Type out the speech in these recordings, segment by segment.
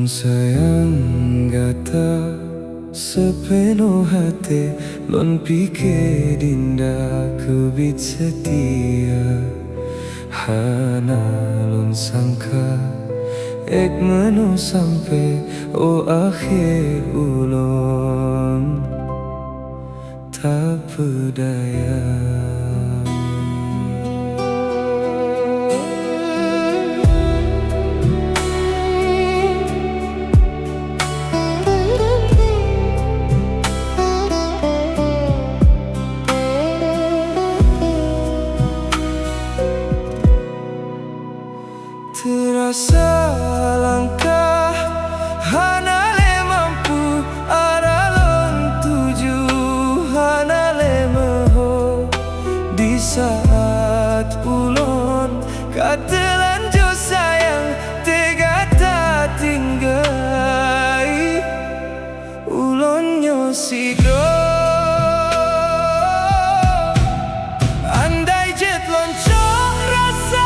sayang gata sepenuh hati, lon pikir dinda kebit setia. Hana lon sangka ek menu sampai akhir ulon tak berdaya. Terasa langkah hana le mampu ada lon tuju hana le meho di saat ulon katelan jo sayang tega tak tinggai ulon nyo sigro. Andai jet loncok rasa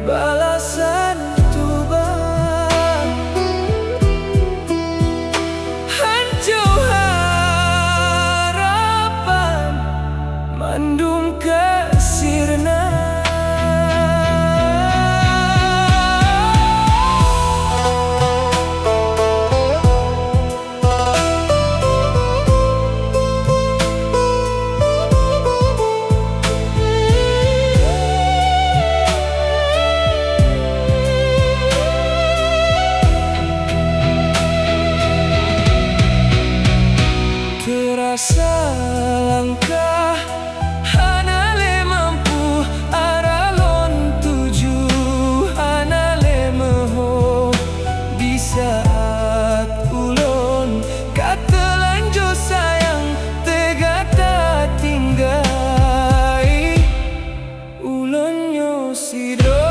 balasan tuban hancur harapan mandum kesirna. Terasa langkah hana le mampu ada lon tuju hana le meho di saat ulon katelan jo sayang tega tak tinggai ulon nyo sidro.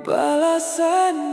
Balasan